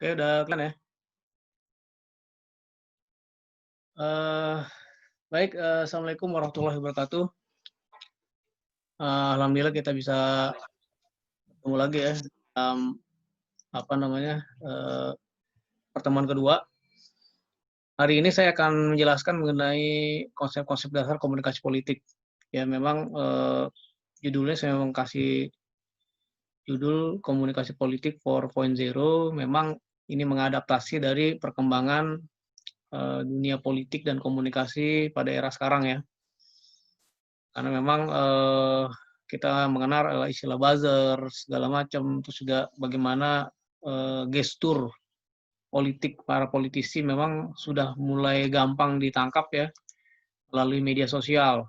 Oke, udah kelihatan ya? Eee, Baik, assalamualaikum warahmatullahi wabarakatuh. Alhamdulillah kita bisa ketemu lagi ya, dalam apa namanya, pertemuan kedua. Hari ini saya akan menjelaskan mengenai konsep-konsep dasar komunikasi politik. Ya memang, judulnya saya memang kasih judul Komunikasi Politik 4.0, memang ini mengadaptasi dari perkembangan, dunia politik dan komunikasi pada era sekarang ya. Karena memang, kita mengenal istilah buzzer, segala macam, terus juga bagaimana, gestur politik para politisi memang sudah mulai gampang ditangkap ya, melalui media sosial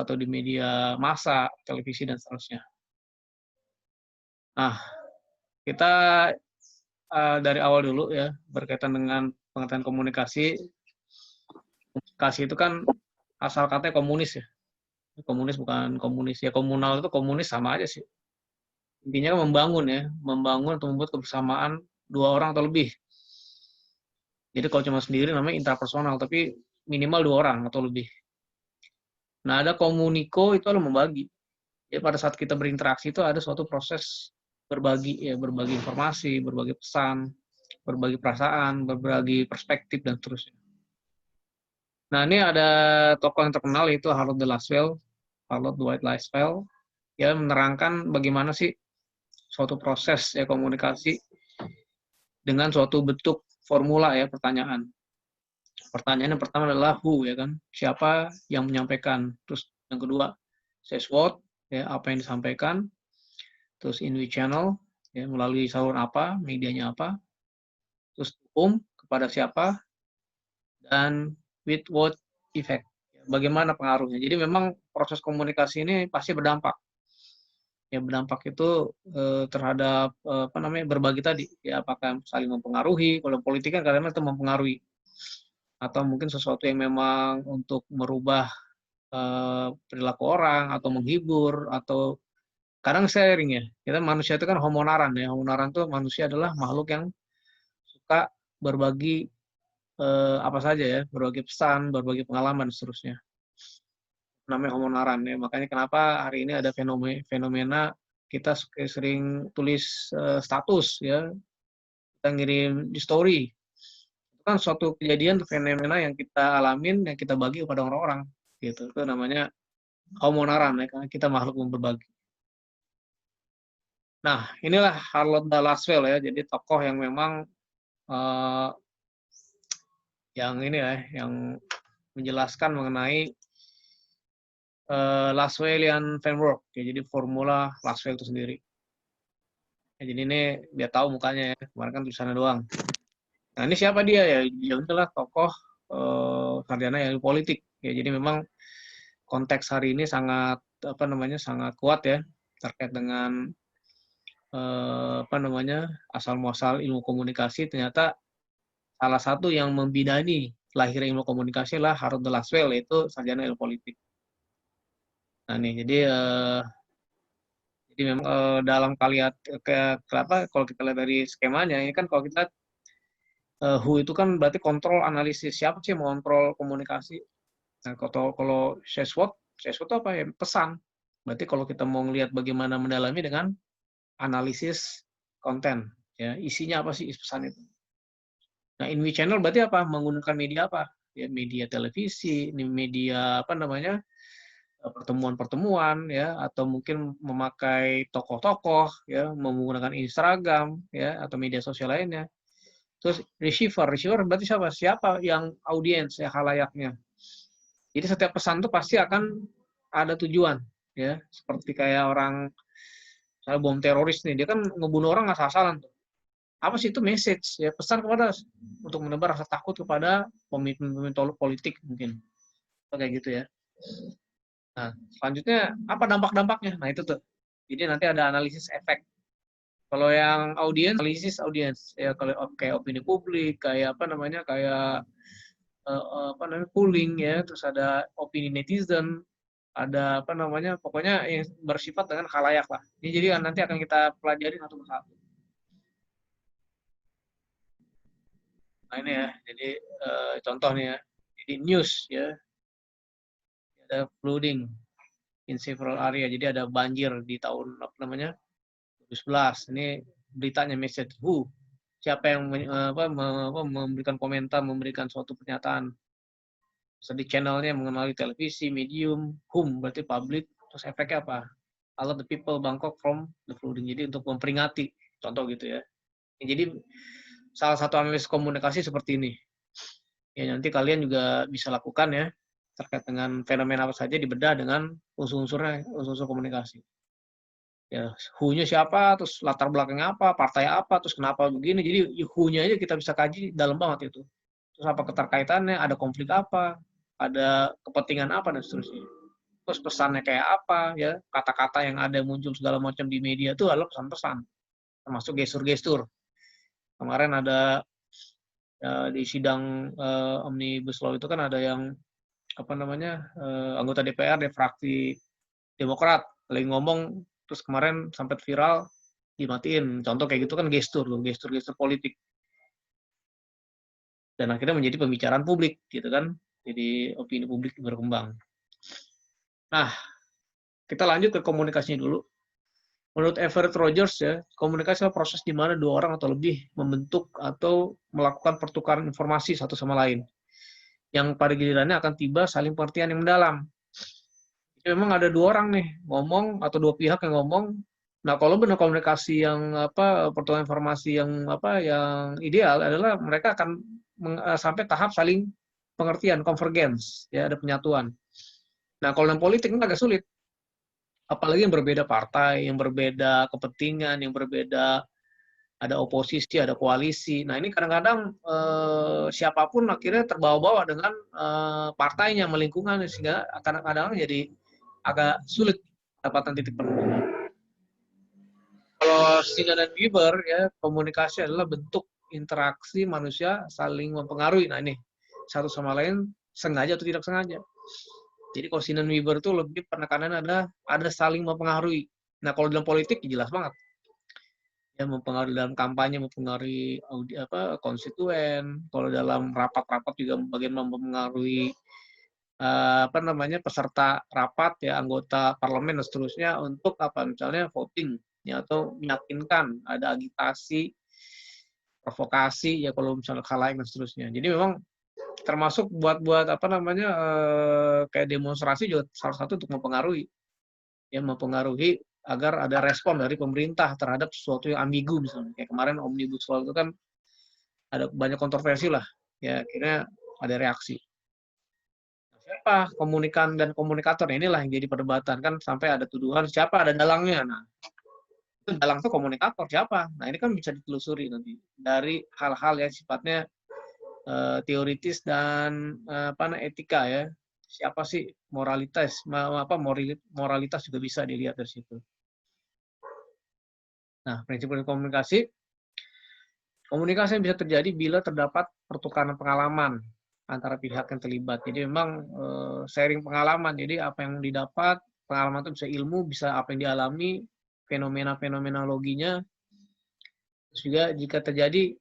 atau di media massa, televisi dan seterusnya. Nah, kita, dari awal dulu ya, berkaitan dengan pengertian komunikasi. Komunikasi itu kan asal katanya komunis ya, komunis bukan komunis, ya komunal itu komunis sama aja sih. Intinya kan membangun ya, membangun atau membuat kebersamaan 2 orang atau lebih. Jadi kalau cuma sendiri namanya intrapersonal, tapi minimal 2 orang atau lebih. Nah, ada komuniko itu adalah membagi. Jadi pada saat kita berinteraksi itu ada suatu proses berbagi ya, berbagi informasi, berbagi pesan, berbagi perasaan, berbagi perspektif dan seterusnya. Nah, ini ada tokoh yang terkenal yaitu Harold Dwight Laswell, dia menerangkan bagaimana sih suatu proses ya komunikasi dengan suatu bentuk formula ya pertanyaan. Pertanyaan yang pertama adalah who ya kan, siapa yang menyampaikan. Terus yang kedua says what ya apa yang disampaikan. Terus in which channel ya melalui saluran apa, medianya apa. Terus whom kepada siapa dan with what effect. Bagaimana pengaruhnya. Jadi memang proses komunikasi ini pasti berdampak. Ya berdampak itu terhadap apa namanya berbagi tadi ya apakah saling mempengaruhi, kalau politik kan kadang itu mempengaruhi atau mungkin sesuatu yang memang untuk merubah perilaku orang atau menghibur atau kadang sharing ya. Kita manusia itu kan homonaran ya. Homonaran itu manusia adalah makhluk yang suka berbagi apa saja ya, berbagi pesan, berbagi pengalaman dan seterusnya. Namanya homonaran ya. Makanya kenapa hari ini ada fenomena kita sering tulis status ya, kita ngirim di story. Itu kan suatu kejadian fenomena yang kita alamin, yang kita bagi kepada orang-orang gitu. Itu namanya homonaran ya, karena kita makhluk yang berbagi. Nah, inilah Harold Laswell ya, jadi tokoh yang memang uh, yang ini ya, yang menjelaskan mengenai Laswellian framework, ya, jadi formula Laswell itu sendiri. Ya, jadi ini biar tahu mukanya ya, kemarin kan tulisannya doang. Nah ini siapa dia ya? Dia adalah tokoh sarjana ilmu politik. Ya, jadi memang konteks hari ini sangat apa namanya sangat kuat ya terkait dengan apa namanya asal muasal ilmu komunikasi. Ternyata salah satu yang membidani lahirnya ilmu komunikasi lah Harold de Laswell, yaitu sarjana ilmu politik. Nah nih, jadi memang dalam kaliat ke apa kalau kita lihat dari skemanya, ini kan kalau kita who itu kan berarti kontrol analisis siapa sih yang mengontrol komunikasi. Nah kalau says what itu apa ya pesan. Berarti kalau kita mau ngelihat bagaimana mendalami dengan analisis konten, ya isinya apa sih isi pesan itu. Nah, in which channel berarti apa? Menggunakan media apa? Ya, media televisi, ini media apa namanya? Pertemuan-pertemuan ya atau mungkin memakai tokoh-tokoh ya, menggunakan Instagram ya atau media sosial lainnya. Terus receiver berarti siapa? Siapa yang audiens ya halayaknya. Jadi setiap pesan itu pasti akan ada tujuan ya. Seperti kayak orang misalnya bom teroris nih, dia kan ngebunuh orang asal-asalan tuh. Apa sih itu message ya pesan kepada untuk menebar rasa takut kepada pemimpin politik mungkin kayak gitu ya. Nah selanjutnya apa dampak-dampaknya, nah itu tuh jadi nanti ada analisis efek. Kalau yang analisis audiens ya, kalau kayak opini publik kayak apa namanya kayak apa namanya polling ya, terus ada opini netizen, ada apa namanya pokoknya yang bersifat dengan khalayak lah. Ini jadi nanti akan kita pelajari satu persatu. Nah ini ya, jadi contoh nih ya, jadi news ya, ada flooding in several area, jadi ada banjir di tahun apa namanya 2011. Ini beritanya message who, siapa yang memberikan komentar, memberikan suatu pernyataan. Di channelnya mengenali televisi, medium, whom berarti public, terus efeknya apa? Alert the people Bangkok from the flooding. Jadi untuk memperingati, contoh gitu ya. Jadi salah satu analis komunikasi seperti ini. Ya nanti kalian juga bisa lakukan ya terkait dengan fenomena apa saja dibedah dengan unsur-unsurnya, unsur-unsur komunikasi. Ya, who-nya siapa, terus latar belakangnya apa, partai apa, terus kenapa begini. Jadi who-nya aja kita bisa kaji dalam banget itu. Terus apa keterkaitannya, ada konflik apa, ada kepentingan apa dan seterusnya. Terus pesannya kayak apa ya, kata-kata yang ada muncul segala macam di media itu adalah pesan-pesan, termasuk gestur-gestur. Kemarin ada ya, di sidang Omnibus Law itu kan ada yang apa namanya anggota DPR dari fraksi Demokrat lagi ngomong terus kemarin sampai viral dimatiin. Contoh kayak gitu kan gestur-gestur politik. Dan akhirnya menjadi pembicaraan publik gitu kan. Jadi opini publik berkembang. Nah, kita lanjut ke komunikasinya dulu. Menurut Everett Rogers ya, komunikasi adalah proses di mana dua orang atau lebih membentuk atau melakukan pertukaran informasi satu sama lain. Yang pada gilirannya akan tiba saling pengertian yang mendalam. Jadi memang ada dua orang nih ngomong atau dua pihak yang ngomong. Nah, kalau benar komunikasi yang pertukaran informasi yang ideal adalah mereka akan sampai tahap saling pengertian, convergence, ya ada penyatuan. Nah, kalau dalam politik ini agak sulit. Apalagi yang berbeda partai, yang berbeda kepentingan, yang berbeda ada oposisi, ada koalisi. Nah, ini kadang-kadang siapapun akhirnya terbawa-bawa dengan partainya, melingkungan, sehingga kadang-kadang jadi agak sulit dapatkan titik penemu. Kalau Singer dan Weber ya, komunikasi adalah bentuk interaksi manusia saling mempengaruhi. Nah, ini satu sama lain sengaja atau tidak sengaja. Jadi kalau Sinan Weber itu lebih penekanan ada saling mempengaruhi. Nah, kalau dalam politik jelas banget. Ya mempengaruhi dalam kampanye, mempengaruhi konstituen. Kalau dalam rapat-rapat juga bagaimana mempengaruhi peserta rapat ya, anggota parlemen dan seterusnya untuk misalnya voting ya, atau meyakinkan ada agitasi, provokasi ya kalau misalnya khalayak dan seterusnya. Jadi memang termasuk buat kayak demonstrasi juga salah satu untuk mempengaruhi agar ada respon dari pemerintah terhadap sesuatu yang ambigu misalnya. Kayak kemarin Omnibus Law itu kan ada banyak kontroversi lah. Ya akhirnya ada reaksi. Nah, siapa komunikan dan komunikator? Inilah yang jadi perdebatan kan sampai ada tuduhan siapa ada dalangnya. Nah, itu dalang itu komunikator siapa? Nah, ini kan bisa ditelusuri nanti dari hal-hal yang sifatnya teoritis dan etika ya. Siapa sih moralitas juga bisa dilihat dari situ. Nah, prinsip komunikasi yang bisa terjadi bila terdapat pertukaran pengalaman antara pihak yang terlibat. Jadi memang sharing pengalaman. Jadi apa yang didapat, pengalaman itu bisa ilmu, bisa apa yang dialami, fenomena-fenomenologinya. Terus juga jika terjadi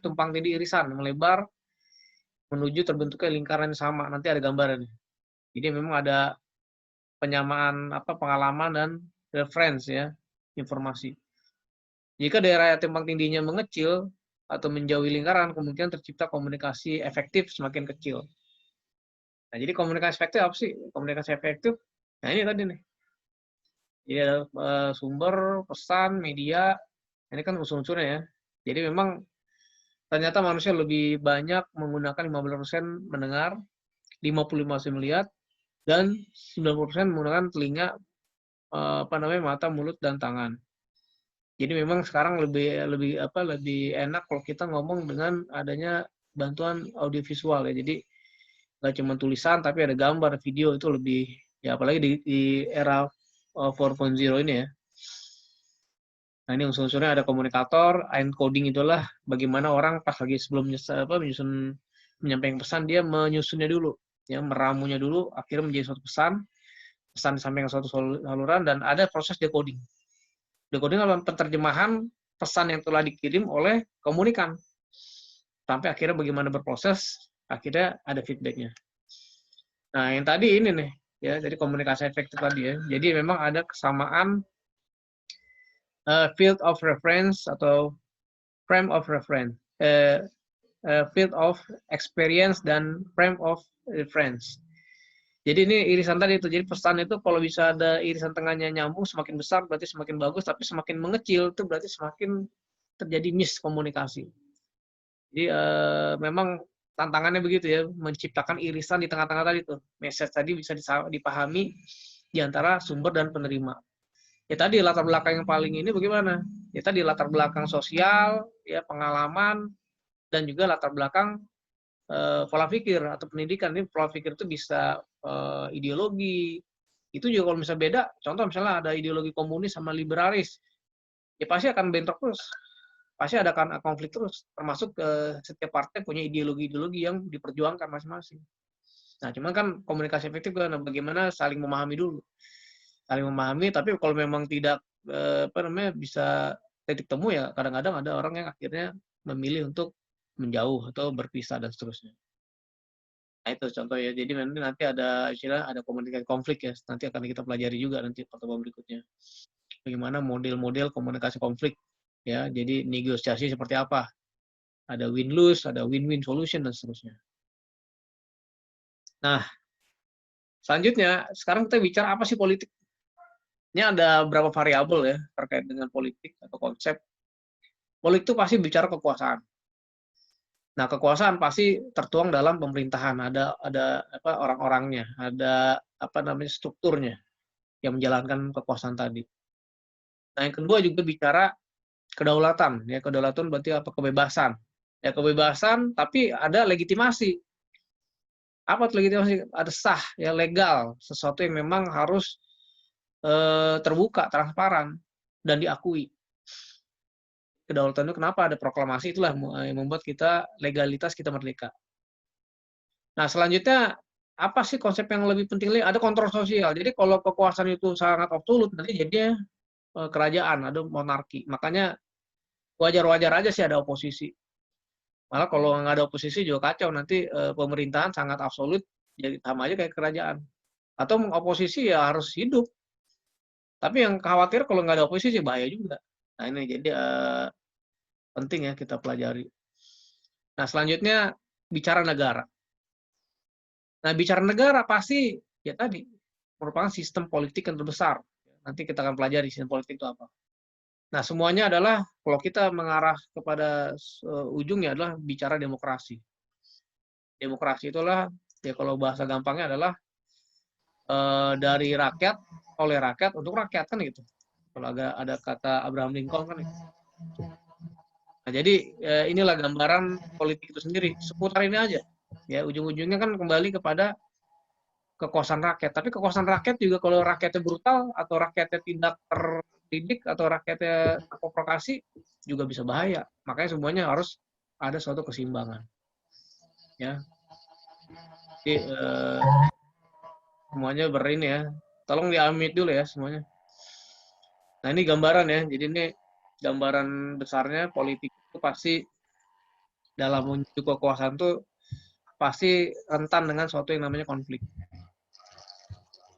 tumpang tindih irisan melebar menuju terbentuknya lingkaran yang sama. Nanti ada gambaran. Jadi memang ada penyamaan pengalaman dan reference ya, informasi. Jika daerah tumpang tindihnya mengecil atau menjauhi lingkaran, kemungkinan tercipta komunikasi efektif semakin kecil. Nah, jadi komunikasi efektif apa sih? Komunikasi efektif, nah ini tadi nih. Jadi ada sumber, pesan, media, ini kan unsur-unsurnya ya. Jadi memang ternyata manusia lebih banyak menggunakan 15% mendengar, 55% melihat, dan 90% menggunakan telinga, mata, mulut, dan tangan. Jadi memang sekarang lebih enak kalau kita ngomong dengan adanya bantuan audiovisual ya. Jadi nggak cuma tulisan tapi ada gambar, video itu lebih ya apalagi di era 4.0 ini ya. Nah ini unsur-unsurnya ada komunikator, encoding itulah bagaimana orang pas lagi sebelum menyampaikan pesan dia menyusunnya dulu, ya meramunya dulu, akhirnya menjadi suatu pesan disampaikan suatu saluran dan ada proses decoding. Decoding adalah penerjemahan pesan yang telah dikirim oleh komunikan. sampai akhirnya bagaimana berproses, akhirnya ada feedbacknya. Nah, yang tadi ini nih, ya, jadi komunikasi efektif tadi ya. Jadi memang ada kesamaan field of reference atau frame of reference, field of experience dan frame of reference. Jadi ini irisan tadi itu. Jadi pesan itu kalau bisa ada irisan tengahnya nyambung, semakin besar berarti semakin bagus, tapi semakin mengecil itu berarti semakin terjadi miskomunikasi. Jadi memang tantangannya begitu ya, menciptakan irisan di tengah-tengah tadi tuh. Message tadi bisa dipahami di antara sumber dan penerima. Ya tadi latar belakang yang paling ini bagaimana? Ya tadi latar belakang sosial, ya pengalaman, dan juga latar belakang pola pikir atau pendidikan. Ini pola pikir itu bisa ideologi. Itu juga kalau misalnya beda, contoh misalnya ada ideologi komunis sama liberalis, ya pasti akan bentrok terus. Pasti ada konflik terus, termasuk setiap partai punya ideologi-ideologi yang diperjuangkan masing-masing. Nah, cuman kan komunikasi efektif kan bagaimana saling memahami dulu. Saling memahami, tapi kalau memang tidak bisa titik temu ya kadang-kadang ada orang yang akhirnya memilih untuk menjauh atau berpisah dan seterusnya. Nah, itu contoh ya. Jadi nanti ada istilah ada komunikasi konflik ya. Nanti akan kita pelajari juga nanti pertemuan berikutnya. Bagaimana model-model komunikasi konflik ya. Jadi negosiasi seperti apa? Ada win-lose, ada win-win solution dan seterusnya. Nah, selanjutnya sekarang kita bicara apa sih politik? Ini ada beberapa variabel ya terkait dengan politik atau konsep. Politik itu pasti bicara kekuasaan. Nah, kekuasaan pasti tertuang dalam pemerintahan, ada apa orang-orangnya, ada apa namanya strukturnya yang menjalankan kekuasaan tadi. Nah, yang kedua juga bicara kedaulatan, ya kedaulatan berarti apa kebebasan. Ya kebebasan tapi ada legitimasi. Apa itu legitimasi? Ada sah, ya legal, sesuatu yang memang harus terbuka, transparan dan diakui. Kedaulatan itu kenapa ada proklamasi itulah yang membuat kita legalitas kita merdeka. Nah, selanjutnya apa sih konsep yang lebih penting lagi? Ada kontrol sosial. Jadi kalau kekuasaan itu sangat absolut, nanti jadinya kerajaan, ada monarki. Makanya wajar-wajar aja sih ada oposisi. Malah kalau nggak ada oposisi juga kacau. Nanti pemerintahan sangat absolut, jadi sama aja kayak kerajaan. Atau oposisi ya harus hidup. Tapi yang khawatir kalau nggak ada oposisi bahaya juga. Nah ini jadi penting ya kita pelajari. Nah selanjutnya bicara negara. Nah, bicara negara pasti ya tadi merupakan sistem politik yang terbesar. Nanti kita akan pelajari sistem politik itu apa. Nah, semuanya adalah kalau kita mengarah kepada ujungnya adalah bicara demokrasi. Demokrasi itulah ya kalau bahasa gampangnya adalah dari rakyat oleh rakyat untuk rakyat kan gitu. Kalau ada kata Abraham Lincoln kan gitu. Nah, jadi inilah gambaran politik itu sendiri. Seputar ini aja. Ya, ujung-ujungnya kan kembali kepada kekuasaan rakyat. Tapi kekuasaan rakyat juga kalau rakyatnya brutal atau rakyatnya tidak terdidik atau rakyatnya terprovokasi juga bisa bahaya. Makanya semuanya harus ada suatu keseimbangan. Ya. Jadi semuanya berini ya. Tolong di-unmute dulu ya semuanya. Nah, ini gambaran ya. Jadi ini gambaran besarnya politik itu pasti dalam menuju kekuasaan itu pasti rentan dengan suatu yang namanya konflik.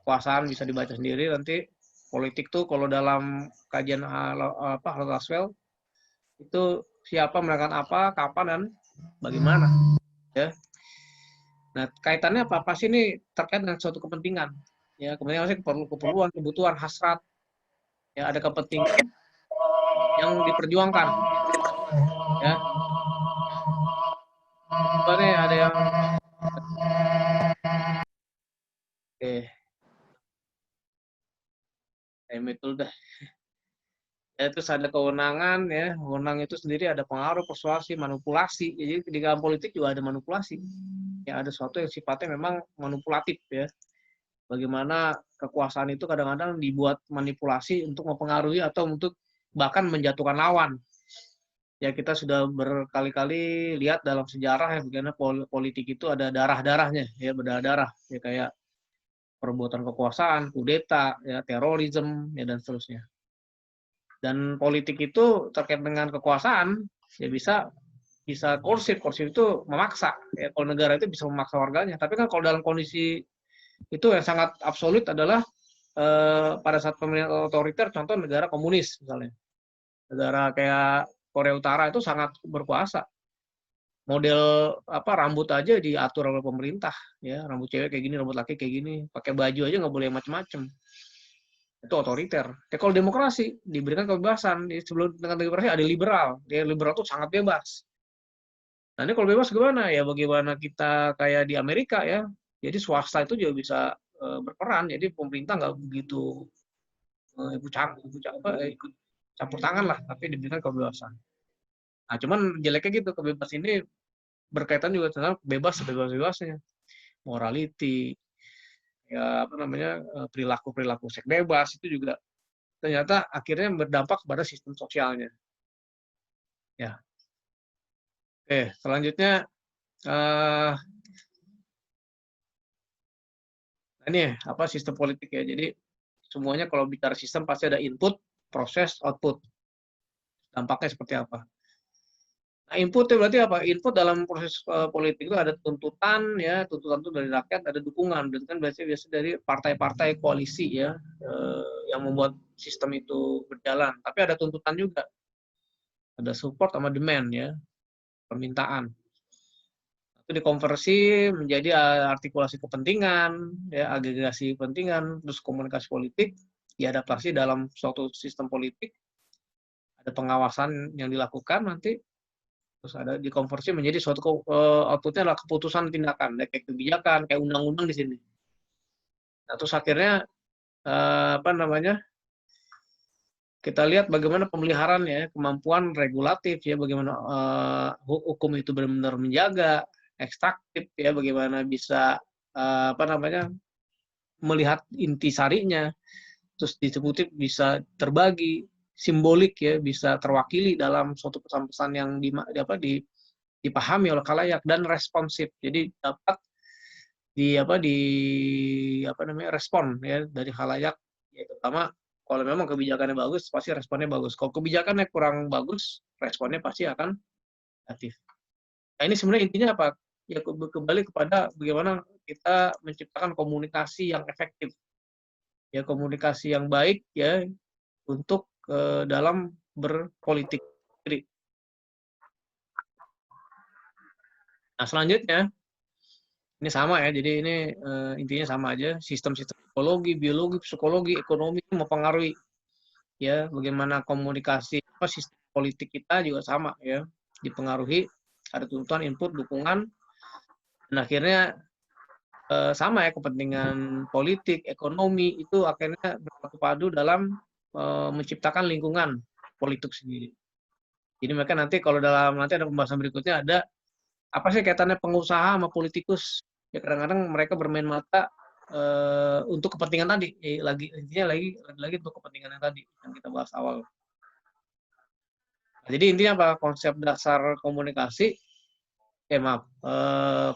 Kekuasaan bisa dibaca sendiri nanti politik tuh kalau dalam kajian Laswell itu siapa melakukan apa, kapan dan bagaimana, ya. Nah kaitannya apa sih ini terkait dengan suatu kepentingan, ya kepentingan maksudnya keperluan, kebutuhan, hasrat, ya ada kepentingan yang diperjuangkan, ya. Ini ada yang, betul dah. Ya, terus ada kewenangan ya, wewenang itu sendiri ada pengaruh, persuasi, manipulasi. Jadi di dalam politik juga ada manipulasi. Ya ada sesuatu yang sifatnya memang manipulatif ya. Bagaimana kekuasaan itu kadang-kadang dibuat manipulasi untuk mempengaruhi atau untuk bahkan menjatuhkan lawan. Ya kita sudah berkali-kali lihat dalam sejarah ya bagaimana politik itu ada darah-darahnya ya, berdarah-darah ya kayak perbuatan kekuasaan, kudeta, ya terorisme ya dan seterusnya. Dan politik itu terkait dengan kekuasaan ya bisa bisa korsif itu memaksa. Ya, kalau negara itu bisa memaksa warganya. Tapi kan kalau dalam kondisi itu yang sangat absolut adalah pada saat pemerintahan otoriter, contoh negara komunis misalnya, negara kayak Korea Utara itu sangat berkuasa. Model apa rambut aja diatur oleh pemerintah, ya rambut cewek kayak gini, rambut laki kayak gini, pakai baju aja nggak boleh macam-macam. Itu otoriter. Ya kalau demokrasi diberikan kebebasan, sebelum dengan demokrasi ada liberal, dia liberal tuh sangat bebas. Nah ini kalau bebas gimana ya? Bagaimana kita kayak di Amerika ya? Jadi swasta itu juga bisa berperan. Jadi pemerintah nggak begitu ikut campur tangan lah, tapi diberikan kebebasan. Nah cuman jeleknya gitu, kebebasan ini berkaitan juga dengan bebas sebebas-bebasnya, morality, ya apa namanya perilaku seks bebas itu juga ternyata akhirnya berdampak pada sistem sosialnya. Ya, oke selanjutnya ini apa sistem politik ya. Jadi semuanya kalau bicara sistem pasti ada input, proses, output. Dampaknya seperti apa? Nah, input itu berarti apa? Input dalam proses politik itu ada tuntutan ya, tuntutan itu dari rakyat, ada dukungan. Dan kan biasanya dari partai-partai koalisi ya yang membuat sistem itu berjalan. Tapi ada tuntutan juga. Ada support sama demand ya, permintaan. Itu dikonversi menjadi artikulasi kepentingan, ya, agregasi kepentingan, terus komunikasi politik, diadaptasi dalam suatu sistem politik, ada pengawasan yang dilakukan nanti, terus ada dikonversi menjadi suatu outputnya adalah keputusan tindakan, kayak kebijakan, kayak undang-undang di sini. Nah, terus akhirnya apa namanya? Kita lihat bagaimana pemeliharaan ya, kemampuan regulatif ya, bagaimana hukum itu benar-benar menjaga, ekstraktif ya, bagaimana bisa apa namanya melihat intisarinya, terus disebutnya bisa terbagi, simbolik ya, bisa terwakili dalam suatu pesan-pesan yang dipahami oleh khalayak dan responsif. Jadi dapat apa namanya respon ya dari khalayak, ya, terutama kalau memang kebijakannya bagus, pasti responnya bagus. Kalau kebijakannya kurang bagus, responnya pasti akan negatif. Nah, ini sebenarnya intinya apa? Ya kembali kepada bagaimana kita menciptakan komunikasi yang efektif. Ya komunikasi yang baik ya untuk dalam berpolitik. Nah, selanjutnya ini sama ya. Jadi ini intinya sama aja, sistem-sistem ekologi, biologi, psikologi, ekonomi itu mempengaruhi ya bagaimana komunikasi apa sistem politik kita juga sama ya dipengaruhi ada tuntutan input dukungan dan akhirnya sama ya kepentingan politik ekonomi itu akhirnya bersatu padu dalam menciptakan lingkungan politik sendiri. Jadi mereka nanti kalau nanti ada pembahasan berikutnya ada apa sih kaitannya pengusaha sama politikus ya kadang-kadang mereka bermain mata untuk kepentingan tadi intinya lagi untuk kepentingan yang tadi yang kita bahas awal. Nah, jadi intinya apa konsep dasar komunikasi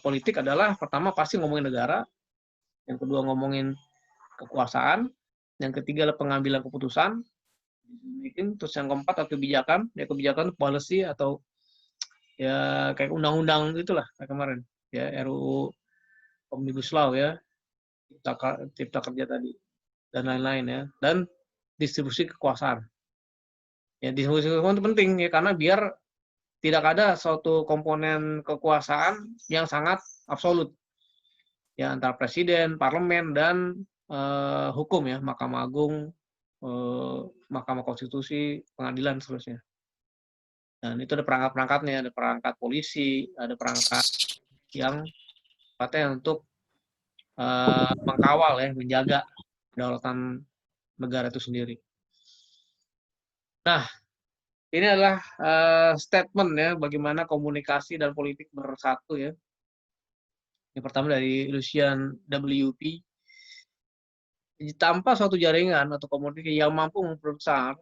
politik adalah pertama pasti ngomongin negara, yang kedua ngomongin kekuasaan, yang ketiga adalah pengambilan keputusan, terus yang keempat adalah kebijakan, ya kebijakan policy atau ya kayak undang-undang itulah kayak kemarin ya RUU Omnibus Law ya cipta kerja tadi dan lain-lain ya dan distribusi kekuasaan. Ya distribusi kekuasaan itu penting ya karena biar tidak ada suatu komponen kekuasaan yang sangat absolut ya antara presiden, parlemen dan hukum ya, Mahkamah Agung, Mahkamah Konstitusi, pengadilan seterusnya. Dan itu ada perangkat-perangkatnya, ada perangkat polisi, ada perangkat yang sifatnya untuk mengkawal ya, menjaga kedaulatan negara itu sendiri. Nah, ini adalah statement ya bagaimana komunikasi dan politik bersatu ya. Yang pertama dari Lucian WP. Tanpa suatu jaringan atau komunikasi yang mampu memperbesar,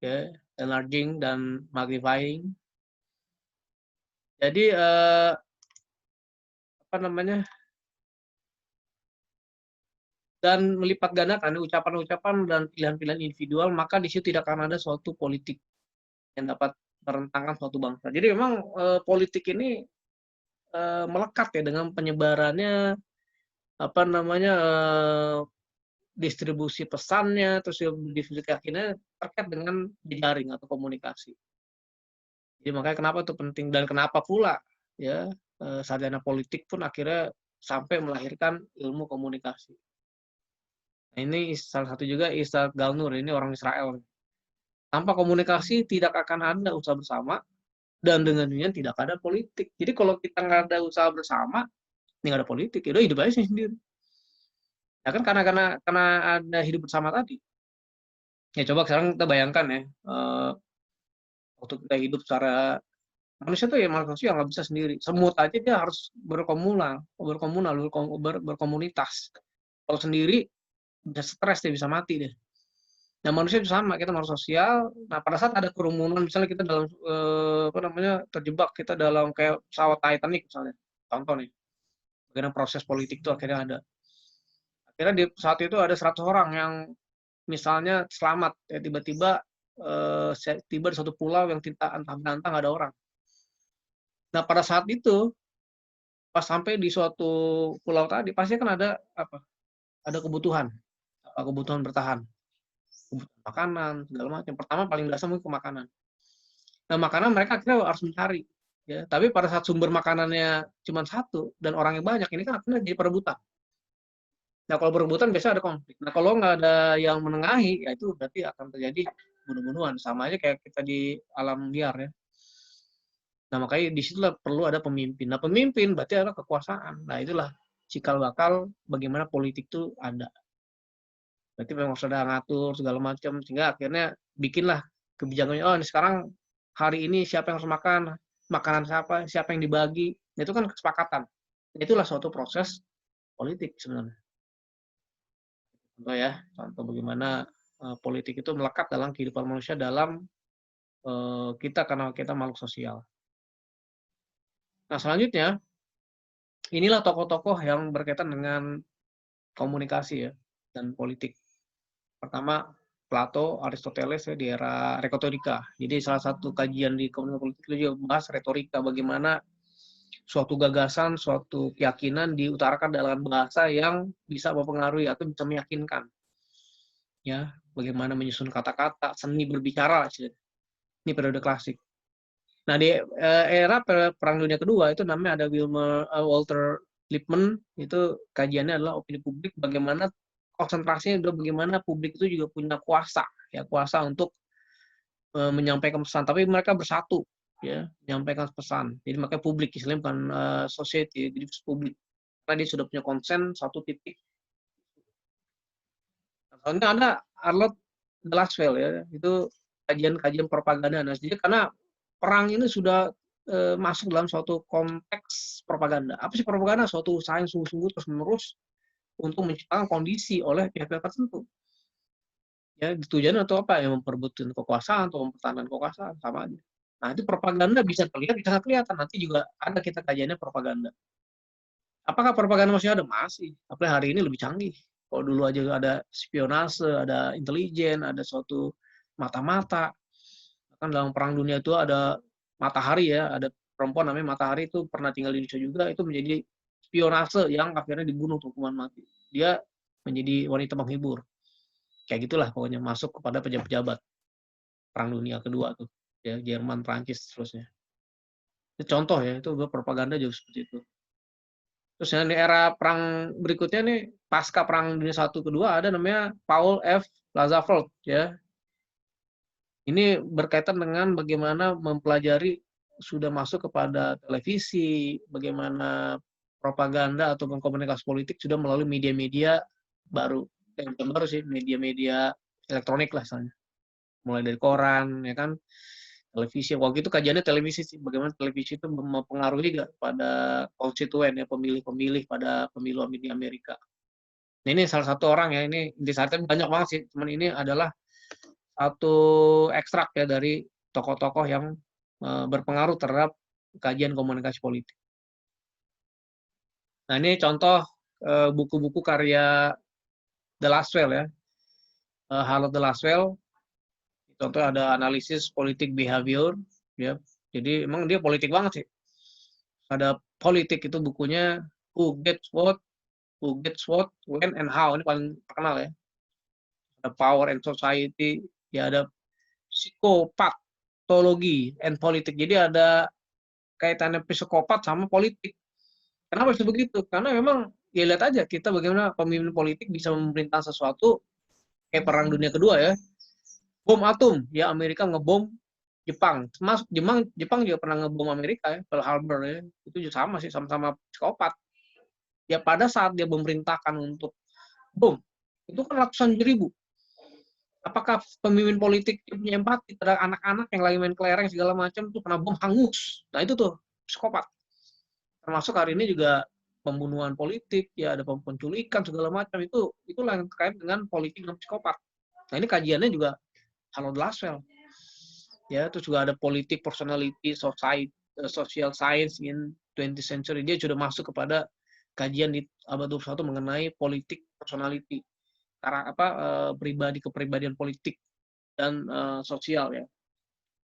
ya, enlarging dan magnifying. Jadi apa namanya? Dan melipat gandakan ucapan-ucapan dan pilihan-pilihan individual, maka di situ tidak akan ada suatu politik yang dapat merentangkan suatu bangsa. Jadi memang politik ini melekat ya dengan penyebarannya apa namanya distribusi pesannya, terus distribusi keyakinannya terkait dengan jejaring atau komunikasi. Jadi makanya kenapa itu penting dan kenapa pula ya sarjana politik pun akhirnya sampai melahirkan ilmu komunikasi. Nah, ini salah satu juga Ishak Galnur, ini orang Israel. Tanpa komunikasi tidak akan ada usaha bersama dan dengan demikian tidak ada politik. Jadi kalau kita nggak ada usaha bersama, ini nggak ada politik, ya udah hidup aja sendiri. Ya kan karena ada hidup bersama tadi. Ya coba sekarang kita bayangkan ya, waktu kita hidup secara manusia tuh ya manusia nggak bisa sendiri. Semut aja dia harus berkomunitas. Kalau sendiri bisa stres, dia bisa mati deh. Nah manusia itu sama, kita makhluk sosial. Nah pada saat ada kerumunan, misalnya kita dalam terjebak kita dalam kayak pesawat Titanic misalnya, contoh nih, bagaimana proses politik itu akhirnya ada. Akhirnya di saat itu ada 100 orang yang misalnya selamat, ya tiba-tiba tiba di suatu pulau yang entah nggak ada orang. Nah pada saat itu, pas sampai di suatu pulau tadi, pasti kan ada apa? Ada kebutuhan bertahan, kebutuhan makanan segala macam. Pertama paling dasar mungkin ke makanan. Nah makanan mereka akhirnya harus mencari, ya. Tapi pada saat sumber makanannya cuma satu dan orangnya banyak, ini kan akhirnya jadi perebutan. Nah kalau perebutan biasanya ada konflik. Nah kalau nggak ada yang menengahi, ya itu berarti akan terjadi bunuh-bunuhan. Sama aja kayak kita di alam liar ya. Nah makanya disitulah perlu ada pemimpin. Nah pemimpin berarti adalah kekuasaan. Nah itulah cikal bakal bagaimana politik itu ada. Berarti memang sudah ngatur segala macam sehingga akhirnya bikinlah kebijakannya. Oh ini sekarang hari ini siapa yang harus makan, makanan siapa yang dibagi. Nah, itu kan kesepakatan. Itulah suatu proses politik sebenarnya. Contoh ya, contoh bagaimana politik itu melekat dalam kehidupan manusia dalam kita karena kita makhluk sosial. Nah selanjutnya, inilah tokoh-tokoh yang berkaitan dengan komunikasi ya dan politik. Pertama, Plato, Aristoteles ya, di era retorika. Jadi salah satu kajian di komunikasi politik itu juga bahas retorika, bagaimana suatu gagasan, suatu keyakinan diutarakan dalam bahasa yang bisa mempengaruhi atau bisa meyakinkan. Ya, bagaimana menyusun kata-kata, seni berbicara. Ini periode klasik. Nah, di era Perang Dunia Kedua itu namanya ada Walter Lippmann, itu kajiannya adalah opini publik, bagaimana konsentrasinya udah bagaimana publik itu juga punya kuasa, ya kuasa untuk menyampaikan pesan, tapi mereka bersatu, ya menyampaikan pesan. Jadi makanya publik, istilahnya bukan society, jadi publik. Karena dia sudah punya konsen satu titik. Soalnya ada Arnold Glaswell ya, itu kajian-kajian propaganda. Nah, jadi karena perang ini sudah masuk dalam suatu konteks propaganda. Apa sih propaganda? Suatu usaha yang sungguh-sungguh terus-menerus untuk menciptakan kondisi oleh pihak-pihak tertentu. Ya, tujuannya atau apa? Yang memperebutkan kekuasaan atau mempertahankan kekuasaan, sama aja. Nah, itu propaganda bisa terlihat, bisa kelihatan. Nanti juga ada kita kajiannya propaganda. Apakah propaganda masih ada? Masih. Apalagi hari ini lebih canggih. Kalau dulu aja ada spionase, ada intelijen, ada suatu mata-mata. Kan dalam Perang Dunia itu ada Matahari ya, ada perempuan namanya Matahari itu pernah tinggal di Indonesia juga, itu menjadi spionase yang akhirnya dibunuh hukuman mati. Dia menjadi wanita menghibur. Kayak gitulah pokoknya, masuk kepada pejabat-pejabat Perang Dunia Kedua tuh, ya Jerman, Prancis, seterusnya. Itu contoh ya, itu propaganda juga seperti itu. Terus yang di era perang berikutnya nih, pasca Perang Dunia I Kedua ada namanya Paul F. Lazavert ya. Ini berkaitan dengan bagaimana mempelajari sudah masuk kepada televisi, bagaimana propaganda atau komunikasi politik sudah melalui media-media baru. Yang bukan baru sih, media-media elektronik lah misalnya. Mulai dari koran, ya kan, televisi. Waktu itu kajiannya televisi sih, bagaimana televisi itu mempengaruhi gak pada konstituen ya, pemilih-pemilih pada pemilu di Amerika. Nah, ini salah satu orang ya, ini di saat ini banyak banget sih, cuman ini adalah satu ekstrak ya dari tokoh-tokoh yang berpengaruh terhadap kajian komunikasi politik. Nah, ini contoh buku-buku karya De Laswell ya. Harold De Laswell, contoh ada analisis politik behavior, ya. Jadi emang dia politik banget sih. Ada politik itu bukunya Who Gets What, When and How, ini paling terkenal ya. Ada Power and Society, ya ada Psikopatologi and Politik. Jadi ada kaitannya psikopat sama politik. Kenapa bisa begitu? Karena memang ya lihat aja kita bagaimana pemimpin politik bisa memerintah sesuatu kayak Perang Dunia Kedua ya. Bom atom, ya Amerika ngebom Jepang. Termasuk Jepang juga pernah ngebom Amerika ya, Pearl Harbor ya. Itu juga sama sih, sama-sama psikopat. Ya pada saat dia memerintahkan untuk bom, itu kan ratusan ribu. Apakah pemimpin politik punya empati terhadap anak-anak yang lagi main kelereng segala macam itu kena bom hangus? Nah itu tuh psikopat. Termasuk hari ini juga pembunuhan politik, ya ada penculikan segala macam itulah yang terkait dengan politik dan psikopat. Nah ini kajiannya juga Harold Laswell. Ya, terus juga ada politik, personality, society, social science in 20th century. Dia sudah masuk kepada kajian di abad 21 mengenai politik, personality, pribadi, kepribadian politik dan sosial ya.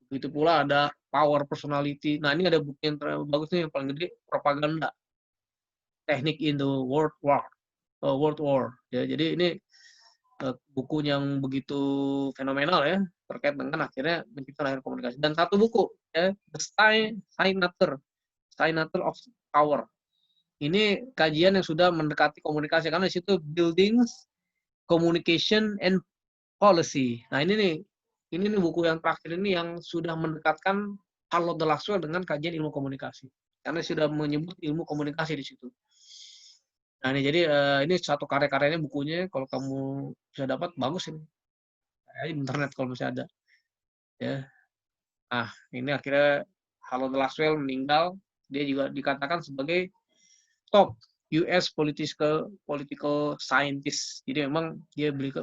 Begitu pula ada power personality. Nah, ini ada buku yang bagus nih yang paling gede, propaganda. Teknik in the World War. Ya, jadi ini buku yang begitu fenomenal ya terkait dengan akhirnya menciptakan layar komunikasi. Dan satu buku ya, The Signature of Power. Ini kajian yang sudah mendekati komunikasi karena di situ buildings, communication and policy. Nah ini nih buku yang terakhir ini yang sudah mendekatkan Harold Laswell dengan kajian ilmu komunikasi. Karena sudah menyebut ilmu komunikasi di situ. Nah ini jadi ini satu karya-karyanya bukunya kalau kamu bisa dapat bagus ini. Di internet kalau masih ada. Ya. Nah, ini akhirnya Harold Laswell meninggal. Dia juga dikatakan sebagai top US political scientist. Jadi memang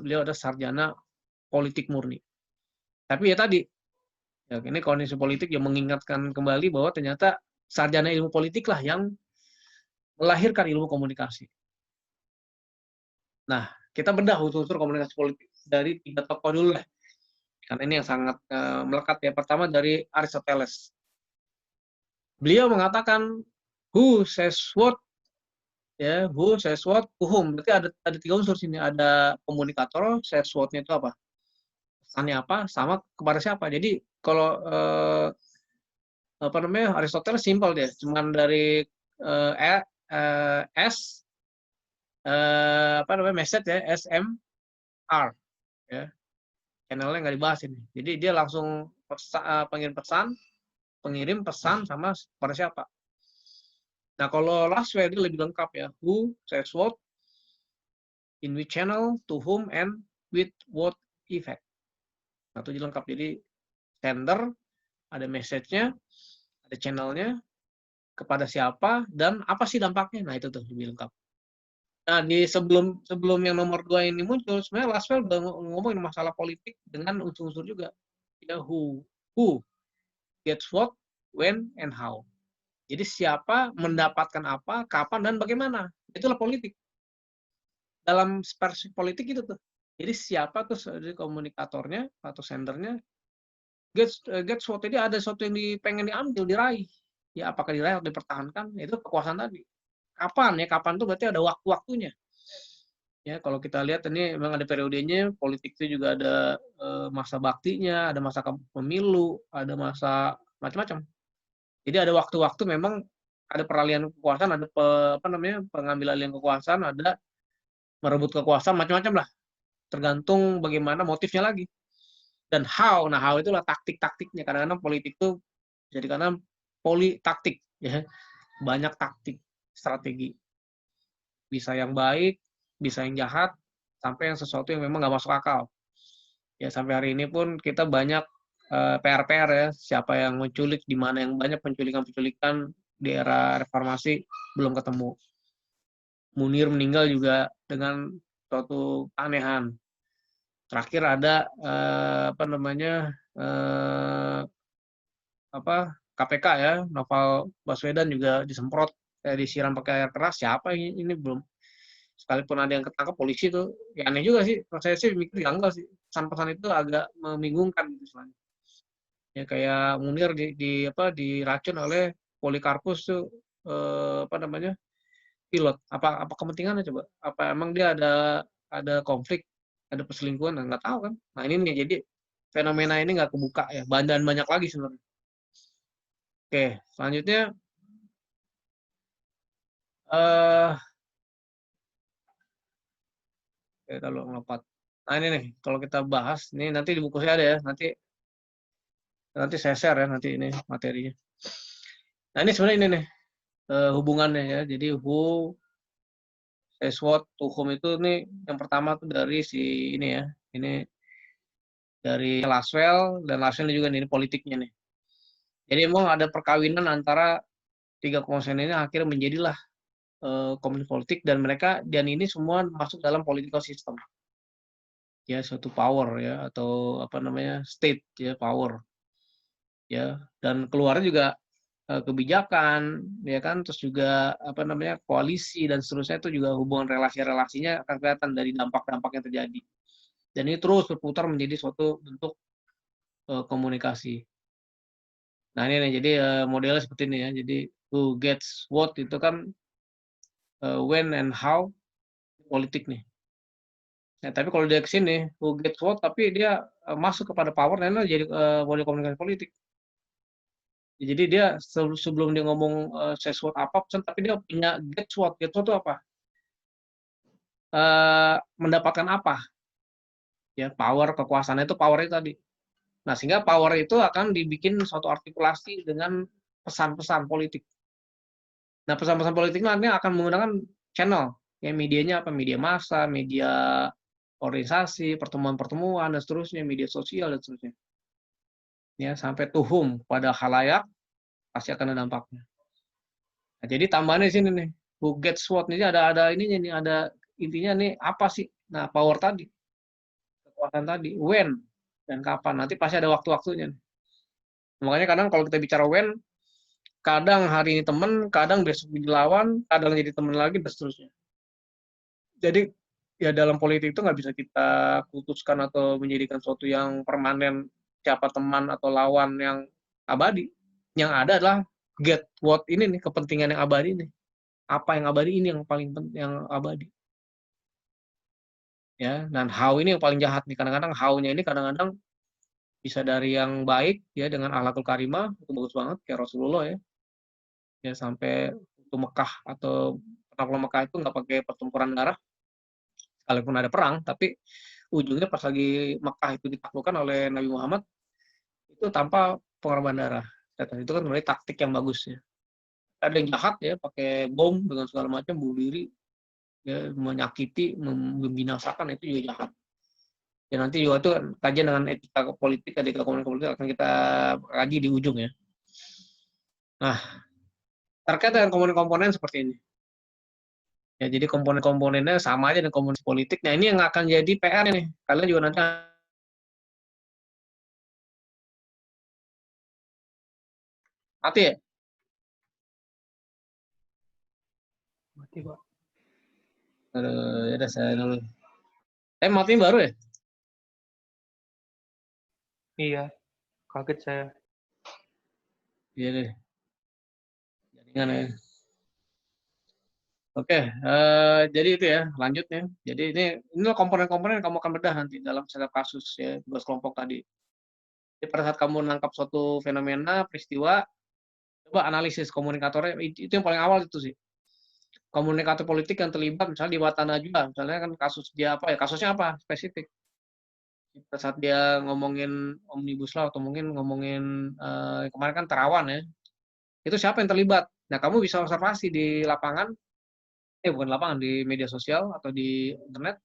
beliau ada sarjana politik murni. Tapi ya tadi, ya ini kondisi politik yang mengingatkan kembali bahwa ternyata sarjana ilmu politik lah yang melahirkan ilmu komunikasi. Nah, kita bedah unsur-unsur komunikasi politik dari 3 tokoh dulu lah. Karena ini yang sangat melekat ya. Pertama dari Aristoteles. Beliau mengatakan who says what, ya, who says what to whom. Berarti ada 3 unsur sini. Ada komunikator, says what-nya itu apa? Pesannya apa, sama kepada siapa. Jadi kalau Aristoteles simpel dia, cuman dari S message ya, SMR ya. Channelnya nggak dibahas ini. Jadi dia langsung pengirim pesan sama pada siapa. Nah kalau Laswell dia lebih lengkap ya. Who says what, in which channel, to whom, and with what effect. Nah itu lengkap. Jadi sender, ada message-nya, ada channelnya, kepada siapa, dan apa sih dampaknya. Nah itu tuh lebih lengkap. Nah di sebelum yang nomor 2 ini muncul, sebenarnya Laswell udah ngomongin masalah politik dengan unsur-unsur juga. Ya, who gets what, when, and how. Jadi siapa mendapatkan apa, kapan, dan bagaimana. Itulah politik. Dalam perspektif politik itu tuh. Jadi siapa tuh dari komunikatornya atau sendernya gets what, jadi ada sesuatu yang pengen diambil, diraih. Ya apakah diraih atau dipertahankan, itu kekuasaan tadi. Kapan tuh berarti ada waktu-waktunya. Ya kalau kita lihat ini memang ada periodenya, politik itu juga ada masa baktinya, ada masa pemilu, ada masa macam-macam. Jadi ada waktu-waktu memang ada peralihan kekuasaan, ada pengambil alih kekuasaan, ada merebut kekuasaan, macam-macam lah. Tergantung bagaimana motifnya lagi. Dan how, nah how itulah taktik-taktiknya. Kadang-kadang politik itu jadi karena politaktik, ya banyak taktik, strategi. Bisa yang baik, bisa yang jahat, sampai yang sesuatu yang memang nggak masuk akal. Ya sampai hari ini pun kita banyak PR-PR ya, siapa yang menculik, di mana yang banyak penculikan-penculikan di era reformasi belum ketemu. Munir meninggal juga dengan suatu keanehan. Terakhir ada KPK ya, Novel Baswedan juga disemprot, disiram pakai air keras. Siapa ini belum? Sekalipun ada yang ketangkap polisi tuh, ya aneh juga sih. Saya sih mikir janggal sih. Pesan-pesan itu agak membingungkan gitu sebenarnya. Ya kayak Munir apa diracun oleh Polikarpus tuh apa namanya? Pilot. Apa kepentingannya coba? Apa emang dia ada konflik, ada perselingkuhan? Nah, nggak tahu kan. Nah, ini nih jadi fenomena ini nggak kebuka ya. Dan banyak lagi sebenarnya. Oke, selanjutnya eh kalau ngelopat. Nah, ini nih kalau kita bahas ini nanti di buku saya ada ya. Nanti nanti saya share ya nanti ini materinya. Nah, ini sebenarnya ini nih hubungannya ya. Jadi SWOT, hukum itu nih yang pertama tuh dari si ini ya. Ini dari Laswell dan Laswell juga ini politiknya nih. Jadi emang ada perkawinan antara tiga konsen ini akhirnya menjadilah komunis politik dan mereka dan ini semua masuk dalam political system. Ya, suatu power ya atau apa namanya? State ya, power. Ya, dan keluarnya juga kebijakan ya kan terus juga apa namanya? Koalisi dan seterusnya itu juga hubungan relasi-relasinya akan kelihatan dari dampak-dampak yang terjadi. Dan ini terus berputar menjadi suatu bentuk komunikasi. Nah, ini nih, jadi modelnya seperti ini ya. Jadi who gets what itu kan when and how politik nih. Nah, tapi kalau dia ke sini who gets what tapi dia masuk kepada power nah ini jadi model komunikasi politik. Jadi dia sebelum dia ngomong says what apa pesan tapi dia punya gets what. Gets what itu apa? Mendapatkan apa? Ya, power kekuasaan itu power itu tadi. Nah, sehingga power itu akan dibikin suatu artikulasi dengan pesan-pesan politik. Nah, pesan-pesan politik nanti akan menggunakan channel, ya medianya apa? Media massa, media organisasi, pertemuan-pertemuan, dan seterusnya, media sosial, dan seterusnya. Ya, sampai tuhum pada khalayak, pasti akan ada dampaknya. Nah, jadi tambahannya di sini nih, who gets what, ini ada ininya nih, ada intinya nih, apa sih? Nah, power tadi, kekuatan tadi, when, dan kapan. Nanti pasti ada waktu-waktunya. Makanya kadang kalau kita bicara when, kadang hari ini teman, kadang besok jadi lawan, kadang jadi teman lagi, dan seterusnya. Jadi ya dalam politik itu nggak bisa kita putuskan atau menjadikan sesuatu yang permanen siapa teman atau lawan yang abadi. Yang ada adalah get what ini nih kepentingan yang abadi nih. Apa yang abadi ini yang paling penting yang abadi. Ya, dan how ini yang paling jahat nih. Kadang-kadang how-nya ini kadang-kadang bisa dari yang baik ya dengan akhlakul karimah itu bagus banget kayak Rasulullah ya. Ya sampai untuk Mekah atau penakluk Mekah itu nggak pakai pertempuran darah sekalipun ada perang, tapi ujungnya pas lagi Mekah itu ditaklukkan oleh Nabi Muhammad itu tanpa pengorbanan darah. Dan itu kan sebenarnya taktik yang bagus ya. Ada yang jahat ya pakai bom dengan segala macam bunuh diri, ya, menyakiti, membinasakan itu juga jahat. Ya nanti juga itu kajian dengan etika politik, etika komunikasi politik akan kita kaji di ujung ya. Nah, terkait dengan komponen-komponen seperti ini. Ya, jadi komponen-komponennya sama aja dengan komunikasi politik. Nah, ini yang akan jadi PR nih. Kalian juga nanti mati ya? Mati, Pak. Aduh, ya udah saya dulu. Mati baru ya? Iya, kaget saya. Iya deh. Jaringan ya. Oke, jadi itu ya, lanjutnya. Jadi ini komponen-komponen yang kamu akan bedah nanti dalam setiap kasus ya, tugas kelompok tadi. Jadi pada saat kamu menangkap suatu fenomena, peristiwa, coba analisis komunikatornya, itu yang paling awal itu sih. Komunikator politik yang terlibat, misalnya di Watan Najwa, misalnya kan kasus dia apa ya, kasusnya apa, spesifik. Pada saat dia ngomongin Omnibus Law, atau mungkin ngomongin, kemarin kan Terawan ya, itu siapa yang terlibat. Nah, kamu bisa observasi di lapangan, bukan lapangan, di media sosial atau di internet,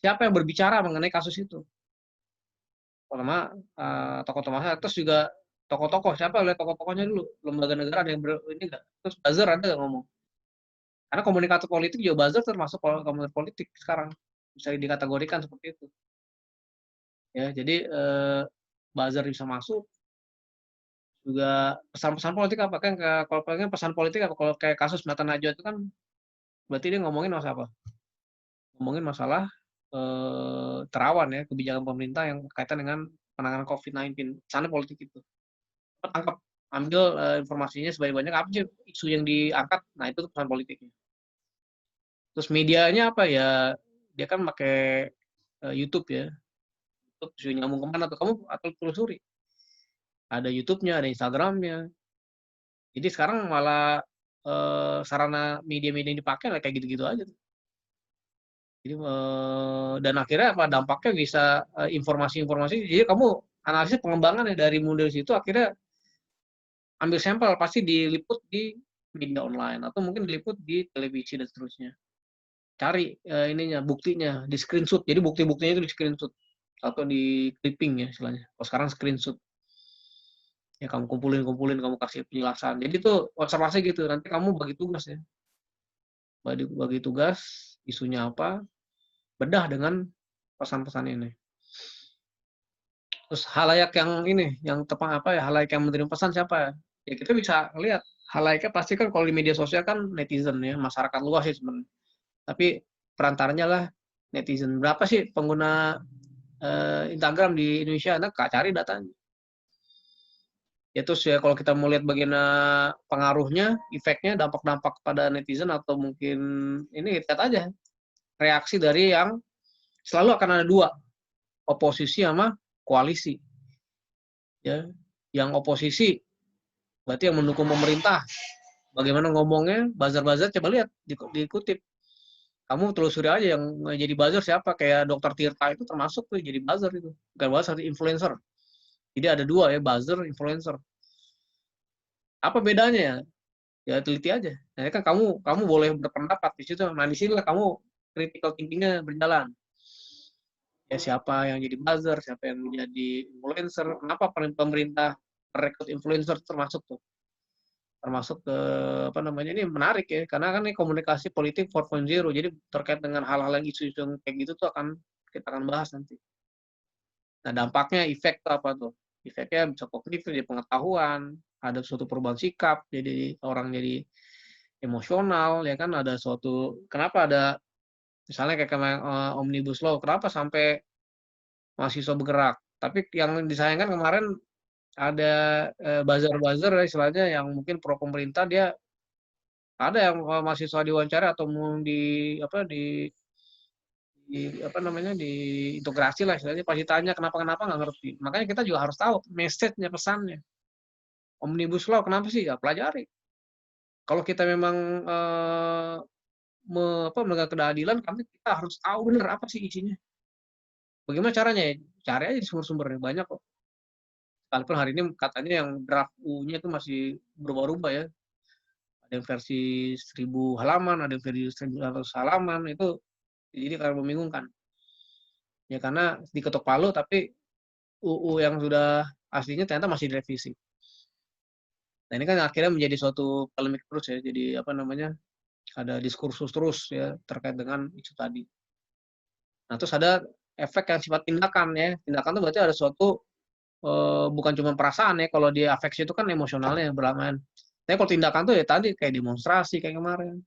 siapa yang berbicara mengenai kasus itu. Pertama tokoh-tokoh masyarakat, terus juga tokoh-tokoh, siapa lihat tokoh-tokohnya dulu, lembaga negara ada yang ini enggak, terus buzzer ada nggak ngomong. Karena komunikator politik juga buzzer termasuk komunikator politik sekarang, bisa dikategorikan seperti itu. Ya, jadi buzzer bisa masuk, juga pesan-pesan politik apa kan, kalau pengen pesan politik apa, kalau kayak kasus Mata Najwa itu kan berarti dia ngomongin masalah apa? Ngomongin masalah Terawan ya, kebijakan pemerintah yang kaitan dengan penanganan COVID-19. Sana politik itu. Tangkap, ambil informasinya sebanyak-banyak, apa sih isu yang diangkat, nah itu pesan politiknya. Terus medianya apa ya, dia kan pakai YouTube ya, YouTube isu nyambung kemana tuh, kamu atau telusuri. Ada YouTube-nya, ada Instagram-nya. Jadi sekarang malah sarana media-media yang dipakai kayak gitu-gitu aja. Jadi dan akhirnya apa dampaknya bisa informasi-informasi. Jadi kamu analisis pengembangan dari model situ akhirnya ambil sampel pasti diliput di media online atau mungkin diliput di televisi dan seterusnya. Cari ininya buktinya di screenshot. Jadi bukti-buktinya itu di screenshot atau di clipping ya istilahnya. Kalau sekarang screenshot. Ya kamu kumpulin, kamu kasih penjelasan. Jadi itu observasi gitu. Nanti kamu bagi tugas ya. Bagi tugas, isunya apa, bedah dengan pesan-pesan ini. Terus halayak yang ini, yang tepat apa ya, halayak yang menerima pesan siapa ya? Ya kita bisa lihat, halayaknya pasti kan kalau di media sosial kan netizen ya, masyarakat luas sih sebenarnya. Tapi perantaranya lah netizen. Berapa sih pengguna Instagram di Indonesia? Nah, cari datanya. Ya terus ya kalau kita mau lihat bagaimana pengaruhnya, efeknya, dampak-dampak pada netizen atau mungkin ini lihat aja reaksi dari yang selalu akan ada dua, oposisi sama koalisi. Ya, yang oposisi berarti yang mendukung pemerintah. Bagaimana ngomongnya, buzzer-buzzer coba lihat dikutip. Kamu telusuri aja yang jadi buzzer siapa, kayak Dr. Tirta itu termasuk tuh jadi buzzer itu. Bukan buzzer, influencer. Jadi ada dua ya, buzzer, influencer. Apa bedanya ya? Ya teliti aja. Nah, kan kamu boleh berpendapat di situ. Nah, di sinilah kamu critical thinking-nya berjalan. Ya siapa yang jadi buzzer, siapa yang menjadi influencer, kenapa pemerintah merekrut influencer termasuk tuh. Termasuk ke apa namanya ini menarik ya, karena kan ini komunikasi politik 4.0. Jadi terkait dengan hal-hal yang isu-isu yang kayak gitu tuh kita akan bahas nanti. Nah, dampaknya efek tuh apa tuh? Efeknya bisa kognitif, jadi pengetahuan, ada suatu perubahan sikap, jadi orang jadi emosional, ya kan ada suatu, kenapa ada, misalnya kayak Omnibus Law, kenapa sampai mahasiswa bergerak. Tapi yang disayangkan kemarin ada buzzer-buzzer istilahnya yang mungkin pro pemerintah, dia ada yang mahasiswa diwawancara atau di apa namanya diintegrasi lah istilahnya, pasti tanya kenapa nggak ngerti. Makanya kita juga harus tahu message-nya, pesannya. Omnibus Law kenapa sih? Ya pelajari. Kalau kita memang menegak keadilan, kita harus tahu benar apa sih isinya. Bagaimana caranya ya? Cari aja di sumber-sumbernya, banyak kok. Sekalipun hari ini katanya yang draft U-nya itu masih berubah-ubah ya. Ada yang versi 1000 halaman, ada yang versi 1500 halaman, itu jadi karena membingungkan. Ya karena diketok palu, tapi UU yang sudah aslinya ternyata masih direvisi. Nah ini kan akhirnya menjadi suatu polemik terus ya, jadi apa namanya, ada diskursus terus ya terkait dengan isu tadi. Nah terus ada efek yang sifat tindakan ya, tindakan itu berarti ada suatu bukan cuma perasaan ya, kalau dia afeksi itu kan emosionalnya berlaman. Tapi kalau tindakan tuh ya tadi kayak demonstrasi kayak kemarin.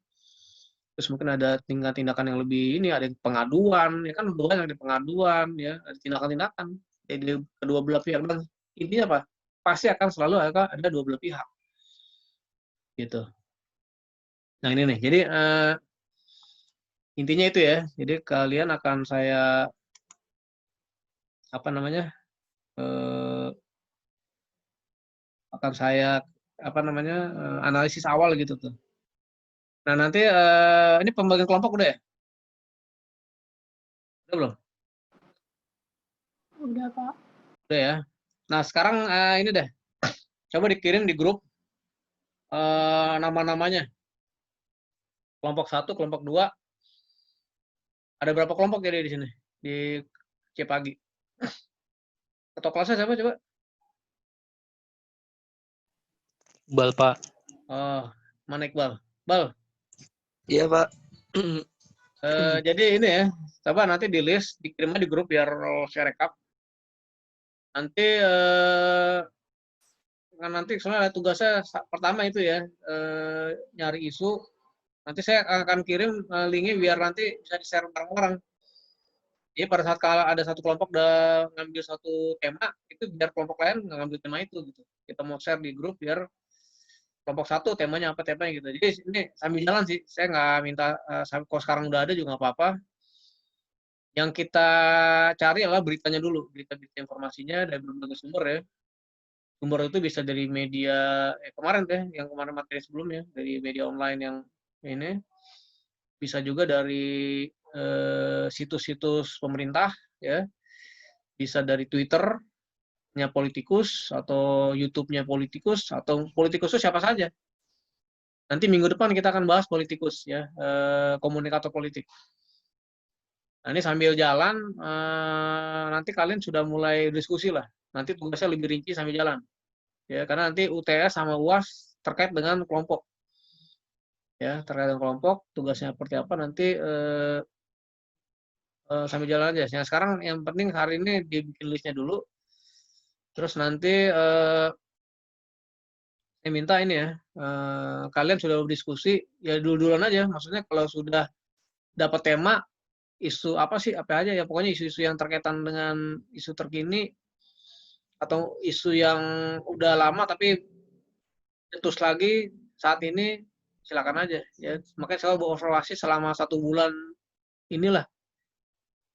Terus mungkin ada tindakan yang lebih ini, ada pengaduan, ya kan banyak ada pengaduan ya, ada tindakan-tindakan dari kedua belah pihak. Dan intinya apa? Pasti akan selalu ada dua belah pihak. Gitu. Nah ini nih, jadi intinya itu ya. Jadi kalian akan saya apa namanya? Akan saya apa namanya? Analisis awal gitu tuh. Nah, nanti ini pembagian kelompok udah ya? Udah belum? Udah, Pak. Udah ya. Nah, sekarang ini deh. Coba dikirim di grup nama-namanya. Kelompok 1, kelompok 2. Ada berapa kelompok jadi di sini? Di Cipagi. Ketua kelasnya siapa coba? Iqbal, Pak. Oh, mana Iqbal? Bal. Iya, Pak. Jadi ini ya. Coba nanti di list, dikirimnya di grup biar saya rekap. Nanti nanti soalnya tugasnya pertama itu ya, nyari isu. Nanti saya akan kirim linknya biar nanti bisa di-share bareng-bareng. Jadi pada saat kalau ada satu kelompok udah ngambil satu tema, itu biar kelompok lain nggak ngambil tema itu gitu. Kita mau share di grup biar kelompok satu temanya apa temanya gitu. Jadi ini sambil jalan sih, saya nggak minta kalau sekarang udah ada juga nggak apa-apa. Yang kita cari adalah beritanya dulu, berita-berita informasinya dari berbagai sumber ya. Sumber itu bisa dari media kemarin deh, yang kemarin materi sebelumnya dari media online yang ini, bisa juga dari situs-situs pemerintah ya, bisa dari Twitter-nya politikus atau YouTube-nya politikus atau politikus itu siapa saja. Nanti minggu depan kita akan bahas politikus ya, komunikator politik. Nah, ini sambil jalan, nanti kalian sudah mulai diskusi lah. Nanti tugasnya lebih rinci sambil jalan. Ya, karena nanti UTS sama UAS terkait dengan kelompok. Ya, terkait dengan kelompok, tugasnya seperti apa nanti sambil jalan aja. Yang sekarang yang penting hari ini dibikin listnya dulu. Terus nanti saya minta ini ya, kalian sudah berdiskusi, ya dulu-duluan aja. Maksudnya kalau sudah dapat tema, isu apa sih, apa aja ya, pokoknya isu-isu yang terkaitan dengan isu terkini, atau isu yang udah lama tapi terus lagi saat ini, silakan aja. Ya. Makanya saya beroperasi selama 1 bulan inilah,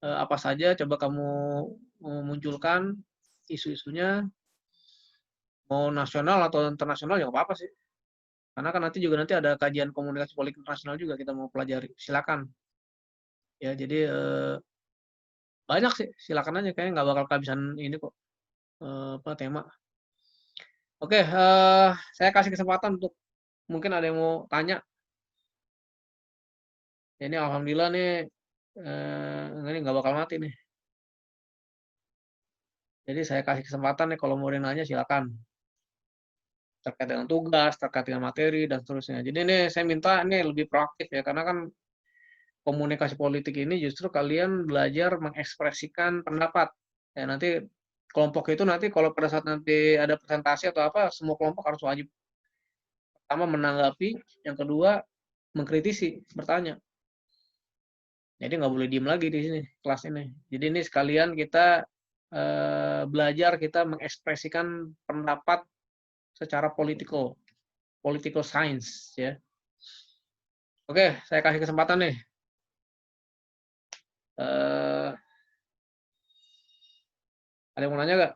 apa saja coba kamu munculkan isu-isunya, mau nasional atau internasional ya nggak apa-apa sih. Karena kan nanti ada kajian komunikasi politik internasional juga kita mau pelajari. Silakan. Ya, jadi banyak sih. Silakan aja. Kayaknya nggak bakal kehabisan ini kok. Apa tema. Oke, saya kasih kesempatan untuk mungkin ada yang mau tanya. Ya, ini alhamdulillah nih ini nggak bakal mati nih. Jadi saya kasih kesempatan nih kalau mau nanya silakan. Terkait dengan tugas, terkait dengan materi dan seterusnya. Jadi ini saya minta ini lebih proaktif ya, karena kan komunikasi politik ini justru kalian belajar mengekspresikan pendapat. Ya, nanti kelompok itu nanti kalau pada saat nanti ada presentasi atau apa, semua kelompok harus wajib pertama menanggapi, yang kedua mengkritisi, bertanya. Jadi nggak boleh diem lagi di sini kelas ini. Jadi ini sekalian kita belajar kita mengekspresikan pendapat secara political science ya. Oke, saya kasih kesempatan nih. Ada yang mau nanya nggak?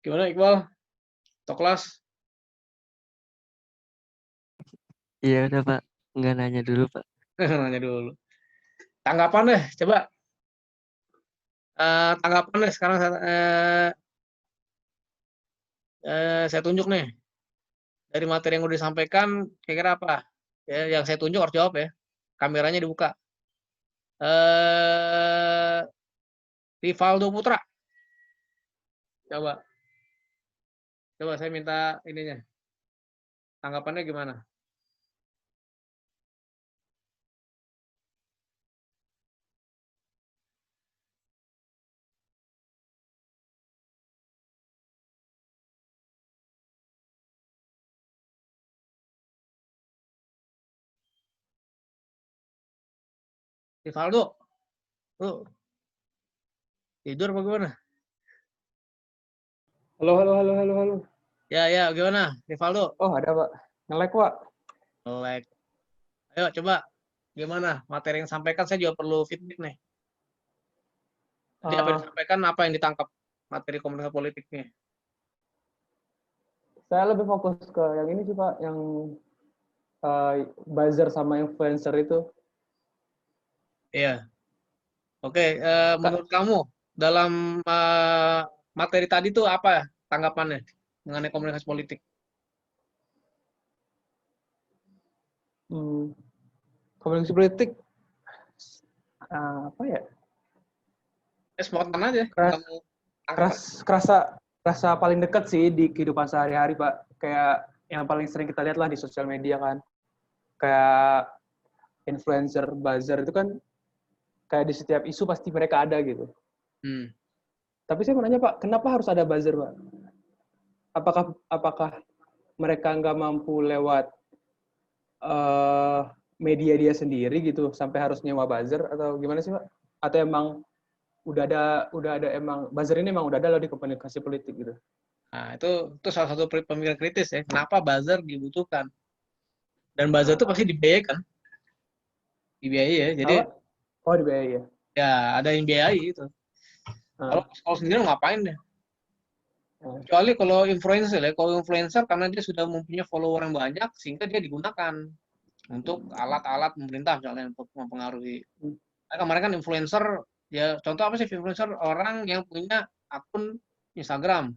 Gimana Iqbal? Atau kelas? Iya udah Pak, nggak nanya dulu Pak. Nanya dulu. Tanggapan deh, coba. Tanggapan deh sekarang saya tunjuk nih. Dari materi yang udah disampaikan, kira-kira apa? Ya, yang saya tunjuk harus jawab ya. Kameranya dibuka. Rivaldo Putra. Coba. Coba saya minta ininya. Tanggapannya gimana? Rivaldo, lu tidur apa gimana? Halo, halo, halo, halo, halo. Ya, ya, gimana? Rivaldo? Oh, ada, Pak. Nge-lag, Pak. Like. Ayo, coba. Gimana? Materi yang disampaikan, saya juga perlu feedback nih. Jadi apa yang disampaikan, apa yang ditangkap? Materi komunikasi politiknya. Saya lebih fokus ke yang ini sih, Pak. Yang buzzer sama influencer itu. Iya. Oke, menurut kamu dalam materi tadi tuh apa tanggapannya mengenai komunikasi politik? Komunikasi politik, apa ya? Spontan aja. Kerasa paling dekat sih di kehidupan sehari-hari, Pak. Kayak yang paling sering kita lihat lah di sosial media kan. Kayak influencer, buzzer itu kan kayak di setiap isu pasti mereka ada gitu. Tapi saya mau nanya Pak, kenapa harus ada buzzer Pak? Apakah mereka nggak mampu lewat media dia sendiri gitu sampai harus nyewa buzzer atau gimana sih Pak? Atau emang udah ada emang buzzer ini emang udah ada loh di komunikasi politik gitu? Nah, itu salah satu pemikiran kritis ya. Kenapa buzzer dibutuhkan? Dan buzzer itu pasti dibiayai kan? Dibiayai ya. Jadi Apa? Oh dibiayai ya. ya ada yang biayai itu. Kalau sendiri ngapain deh? Kecuali kalau influencer ya. Kalau influencer karena dia sudah mempunyai follower yang banyak sehingga dia digunakan untuk alat-alat pemerintah misalnya untuk mempengaruhi. Nah, kemarin kan influencer ya contoh apa sih influencer orang yang punya akun Instagram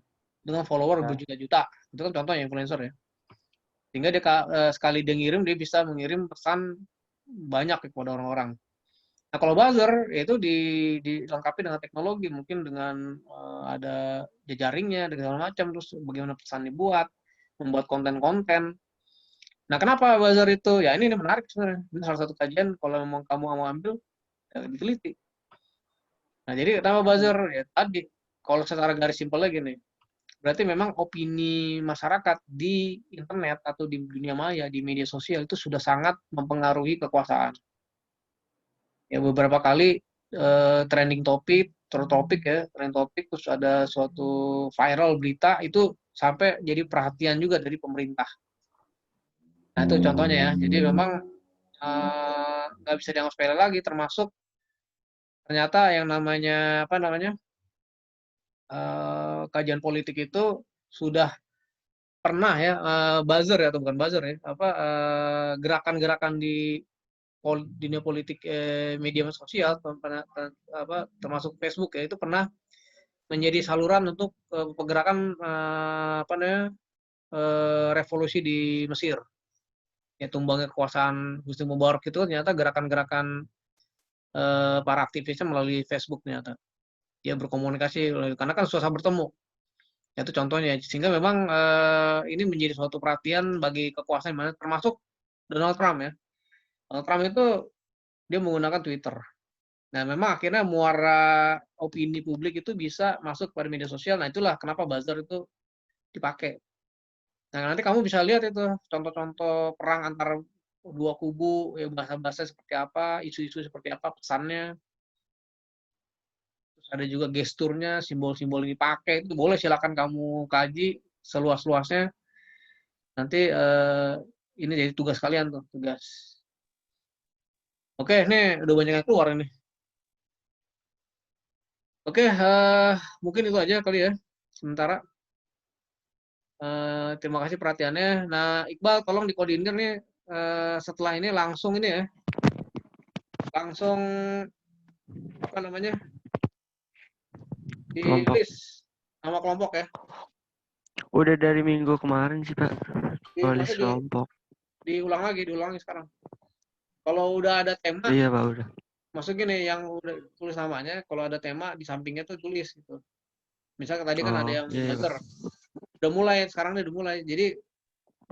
dengan follower berjuta-juta. Itu kan contohnya influencer ya. Sehingga dia sekali dia ngirim dia bisa mengirim pesan banyak kepada orang-orang. Nah, kalau buzzer itu dilengkapi dengan teknologi, mungkin dengan ada jejaringnya, dengan segala macam, terus bagaimana pesan dibuat, membuat konten-konten. Nah, kenapa buzzer itu? Ya ini menarik sebenarnya. Ini salah satu kajian kalau memang kamu mau ambil, ya, diteliti. Nah, jadi kenapa buzzer? Ya tadi, kalau secara garis simpel lagi nih, berarti memang opini masyarakat di internet atau di dunia maya, di media sosial itu sudah sangat mempengaruhi kekuasaan. Ya beberapa kali trending topik ya, trending topik terus ada suatu viral berita itu sampai jadi perhatian juga dari pemerintah. Nah itu contohnya ya. Jadi memang nggak bisa dianggap sepele lagi, termasuk ternyata yang namanya apa namanya kajian politik itu sudah pernah ya buzzer ya atau bukan buzzer ya apa gerakan-gerakan di dunia politik media sosial termasuk Facebook ya itu pernah menjadi saluran untuk pergerakan apa namanya revolusi di Mesir ya tumbangnya kekuasaan Husni Mubarak itu ternyata gerakan-gerakan para aktivisnya melalui Facebook ternyata dia berkomunikasi karena kan susah bertemu ya, itu contohnya sehingga memang ini menjadi suatu perhatian bagi kekuasaan mana termasuk Donald Trump ya. Donald Trump itu dia menggunakan Twitter. Nah, memang akhirnya muara opini publik itu bisa masuk pada media sosial. Nah, itulah kenapa buzzer itu dipakai. Nah, nanti kamu bisa lihat itu contoh-contoh perang antara dua kubu, ya bahasa-bahasa seperti apa, isu-isu seperti apa, pesannya. Terus ada juga gesturnya, simbol-simbol yang dipakai. Itu boleh silakan kamu kaji seluas-luasnya. Nanti ini jadi tugas kalian tuh, tugas. Oke, ini udah banyak yang keluar ini. Oke, mungkin itu aja kali ya sementara. Terima kasih perhatiannya. Nah, Iqbal tolong dikoordinir nih setelah ini langsung ini ya. Langsung apa namanya? Di Kelompok. list nama kelompok ya. Udah dari minggu kemarin sih Pak. List Maksudnya kelompok. diulangi sekarang. Kalau udah ada tema, Iya Pak udah. maksud gini yang udah tulis namanya, kalau ada tema di sampingnya tuh tulis gitu. Misalnya tadi kan ada yang Iya, buzzer. Udah mulai, sekarang udah mulai. Jadi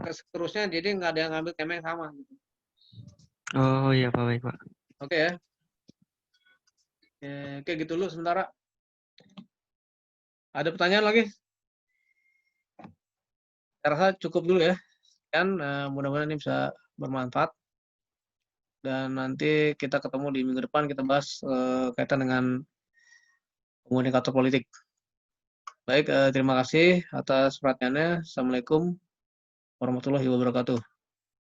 seterusnya jadi nggak ada yang ngambil tema yang sama gitu. Oh iya Pak, baik Pak. Oke ya. Oke gitu dulu sementara. Ada pertanyaan lagi? Saya rasa cukup dulu ya. Dan mudah-mudahan ini bisa bermanfaat. Dan nanti kita ketemu di minggu depan kita bahas kaitan dengan komunikator politik. Baik, terima kasih atas perhatiannya. Assalamualaikum warahmatullahi wabarakatuh.